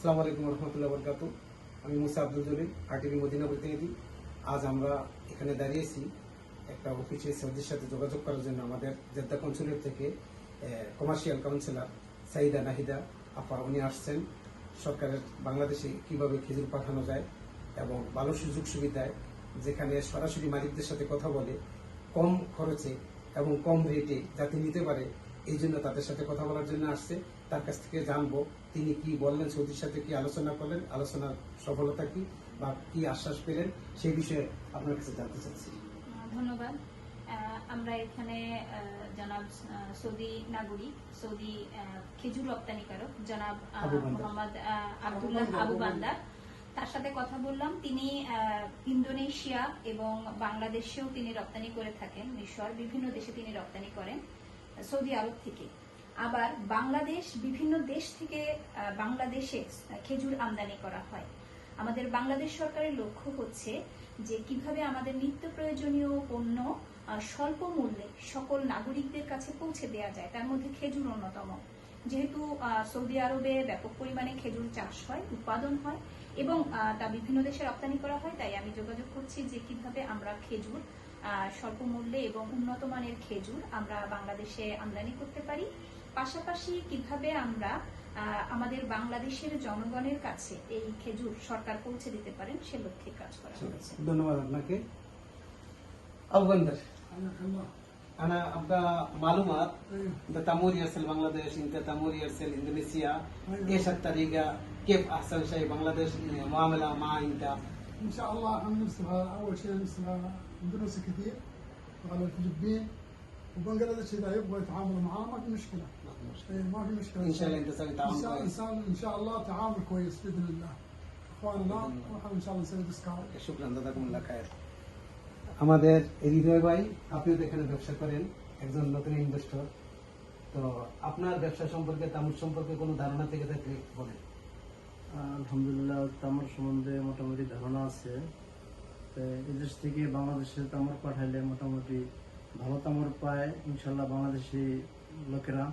আসসালামু আলাইকুম রহমতুল্লাহ বরকাতু। আমি মুসা আব্দুল জলিল, আরটিভি মদিনা প্রতিনিধি। আজ আমরা এখানে দাঁড়িয়েছি একটা অফিসে সৌদির সাথে যোগাযোগ করার জন্য। আমাদের জেদ্দা কনসুলেট থেকে কমার্শিয়াল কাউন্সিলর সাইদা নাহিদা আপা উনি আসছেন। সরকারের বাংলাদেশে কিভাবে খেজুর পাঠানো যায় এবং ভালো সুযোগ সুবিধায়, যেখানে সরাসরি মালিকদের সাথে কথা বলে কম খরচে এবং কম রেটে যাতে নিতে পারে, এই জন্য তাদের সাথে কথা বলার জন্য আসছে। তার কাছ থেকে জানবো তিনি কি বললেন, সৌদির সাথে কি আলোচনা করলেন, আলোচনার সফলতা কি বা কি আশ্বাস পেলেন, সেই বিষয়ে আপনার কাছে জানতে চাচ্ছি। ধন্যবাদ। আমরা এখানে জনাব সৌদি নাগরিক, সৌদি খেজুর রপ্তানিকারক জনাব মোহাম্মদ আব্দুল্লাহ আবু বান্দার, তার সাথে কথা বললাম। তিনি ইন্দোনেশিয়া এবং বাংলাদেশেও তিনি রপ্তানি করে থাকেন। মিশর, বিভিন্ন দেশে তিনি রপ্তানি করেন সৌদি আরব থেকে। আবার বাংলাদেশ, বিভিন্ন দেশ থেকে বাংলাদেশে খেজুর আমদানি করা হয়। আমাদের বাংলাদেশ সরকারের লক্ষ্য হচ্ছে যে কিভাবে আমাদের নিত্য প্রয়োজনীয় পণ্য স্বল্প মূল্যে সকল নাগরিকদের কাছে পৌঁছে দেওয়া যায়, তার মধ্যে খেজুর অন্যতম। যেহেতু সৌদি আরবে ব্যাপক পরিমাণে খেজুর চাষ হয়, উৎপাদন হয় এবং তা বিভিন্ন দেশে রপ্তানি করা হয়, তাই আমি যোগাযোগ করছি যে কিভাবে আমরা খেজুর স্বল্প মূল্যে এবং উন্নত মানের খেজুর আমরা বাংলাদেশে আমদানি করতে পারি। পাশাপাশি কিভাবে আমরা আমাদের বাংলাদেশের জনগণের কাছে এই খেজুর সরকার পৌঁছে দিতে পারেন সে লক্ষ্যে কাজ করা হয়েছে। ধন্যবাদ আপনাকে। আবু বান্দার, أنا أبغى معلومات. أنت تمور يرسل بنغلاديش، أنت تمور يرسل إندونيسيا. إيش الطريقة؟ كيف أحسن شيء بنغلاديش معاملة مع أنت؟ إن شاء الله احنا نرسلها أول شيء نرسلها إندونيسي كثير على الفلبين، وبنغلاديش إذا يبغوا يتعاملوا معاه ما في مشكلة. ما في مشكلة. إن شاء الله أنت تسوي تعاون كويس. إن شاء الله تعامل كويس بإذن الله. إخواننا ونحن إن شاء الله نسوي ديسكاونت. شكرا جزاكم الله خير. আমাদের হৃদয় ভাই, আপনিও তো এখানে ব্যবসা করেন, একজন নতুন ইনভেস্টর। তো আপনার ব্যবসা সম্পর্কে, তামুর সম্পর্কে কোনো ধারণা থেকে থাকলে বলেন। আলহামদুলিল্লাহ, তামার সম্বন্ধে মোটামুটি ধারণা আছে। এদেশ থেকে বাংলাদেশে তামার পাঠাইলে মোটামুটি ভালো তামার পায় ইনশাল্লাহ বাংলাদেশি লোকেরা,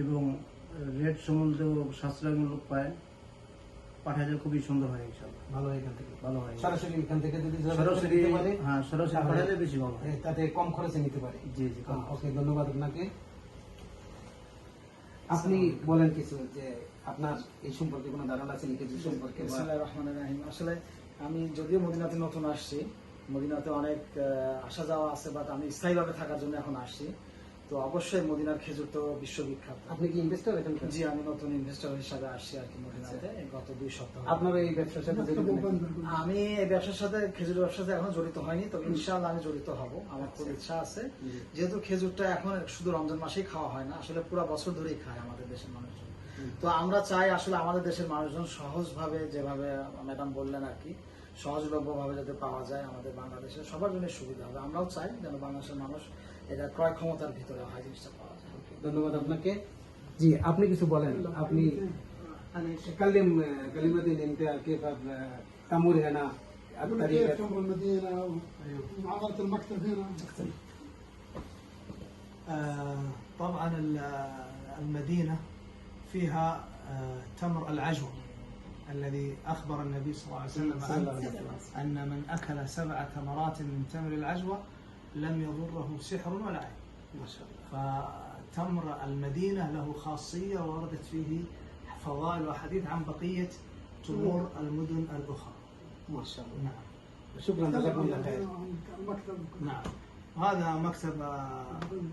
এবং রেট সম্বন্ধেও সাশ্রয় মূল্য পায়। পাঠাইলে খুবই সুন্দর হয় ইনশাল্লাহ, ভালো হয়। এখান থেকে ভালো হয়, সরাসরি এখান থেকে যদি সরাসরি পাঠাইলে বেশি ভালো হয়, তাতে কম খরচে নিতে পারে। জি জি, ওকে, ধন্যবাদ আপনাকে। আপনি বলেন কিছু, যে আপনার এই সম্পর্কে কোনো ধারণা আছে নাকি কিছু সম্পর্কে? বিসমিল্লাহির রহমানির রহিম। আসলে আমি যদিও মদিনাতে নতুন আসছি, মদিনাতে অনেক আসা যাওয়া আছে, বাট আমি স্থায়ীভাবে থাকার জন্য এখন আসছি। তো অবশ্যই মদিনার খেজুর তো বিশ্ববিখ্যাত। আপনি কি ইনভেস্টর এখানে? জি, আমি নতুন ইনভেস্টর হিসাবে আসছি আর কি মদিনাতে গত 2 সপ্তাহ। আপনার এই ব্যবসার সাথে আমি এই ব্যবসার সাথে, খেজুর ব্যবসার সাথে এখন জড়িত হয়নি, তবে ইনশাআল্লাহ আমি জড়িত হব। আমার খুব ইচ্ছা আছে, যেহেতু খেজুরটা এখন শুধু রমজান মাসেই খাওয়া হয় না, আসলে পুরো বছর ধরেই খায় আমাদের দেশের মানুষজন। তো আমরা চাই আসলে আমাদের দেশের মানুষজন সহজভাবে, যেভাবে ম্যাডাম বললেন আর কি, সহজলভ্য ভাবে যাতে পাওয়া যায় আমাদের বাংলাদেশের সবার জন্য সুবিধা হবে। আমরাও চাই যেন বাংলাদেশের মানুষ এটা ক্রয় ক্ষমতার ভিতরে হয়, জিনিসটা পাওয়া যায়। ধন্যবাদ আপনাকে। জি, আপনি কিছু বলেন। আপনি كلم كلمتين انت كيف تمر هنا كيف تمر المدينة ومعاملة المكتب هنا. طبعا المدينة فيها تمر العجوة الذي أخبر النبي صلى الله عليه وسلم أن من أكل 7 تمرات من تمر العجوة لم يضره سحر ولا عين. ما شاء الله. فتمر المدينة له خاصية وردت فيه فضائل وحديث عن بقية تمور المدن الأخرى. ما شاء الله. نعم. شكرا جزاكم الله خير. نعم. وهذا مكتب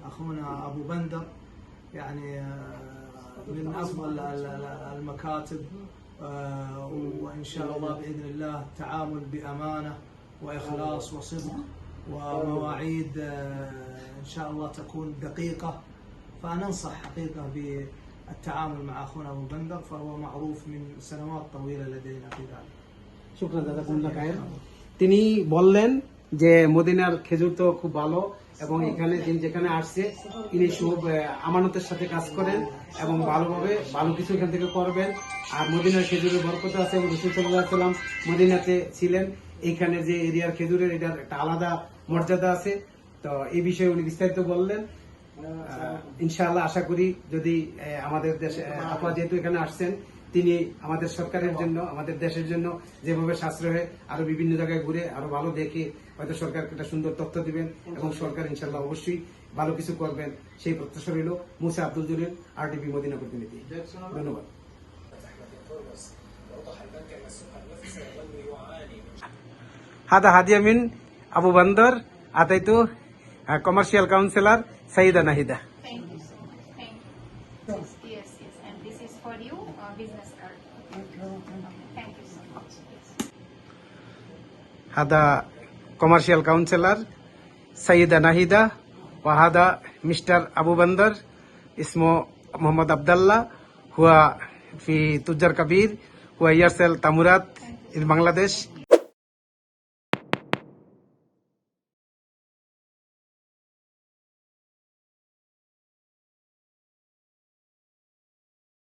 أخونا أبو بندر، يعني من أفضل المكاتب، وإن شاء الله بإذن الله تعامل بأمانة وإخلاص وصدق ومواعيد إن شاء الله تكون دقيقة. فننصح حقيقة بالتعامل مع أخونا أبو بندر، فهو معروف من سنوات طويلة لدينا في ذلك. شكرا جزاكم الله خير. তিনি বললেন যে মদিনার খেজুর তো খুব ভালো, এবং এখানে যেখানে আসছে তিনি সব আমানতের সাথে কাজ করেন এবং ভালোভাবে ভালো কিছু এখান থেকে করবেন। আর মদিনার খেজুরের বরকত আছে, এবং রাসূল সাল্লাল্লাহু আলাইহি ওয়াসাল্লাম মদিনাতে ছিলেন। এইখানে যে এরিয়ার খেজুরের এটার একটা আলাদা মর্যাদা আছে। তো এই বিষয়ে উনি বিস্তারিত বললেন। ইনশাআল্লাহ আশা করি যদি আমাদের দেশে আপনারা যেহেতু এখানে আসছেন, তিনি আমাদের সরকারের জন্য, আমাদের দেশের জন্য যেভাবে সাশ্রয় হয় আরো বিভিন্ন জায়গায় ঘুরে আরো ভালো দেখে হয়তো সরকারকে একটা সুন্দর তথ্য দিবেন এবং সরকার ইনশাল্লাহ অবশ্যই ভালো কিছু করবেন সেই প্রত্যাশা রইল। মুসা আব্দুল জলিল, RTV মদিনা প্রতিনিধি। ধন্যবাদ। هذا هدية من أبو بندر أعطيته commercial counselor سيدة نهيدة. Thank you so much. Thank you. Yes, yes. And this is for you, business card. Thank you so much. Yes. هذا commercial counselor سيدة نهيدة وهذا مستر أبو بندر اسمه محمد عبد الله هو في تجار كبير هو يرسل تمرات in Bangladesh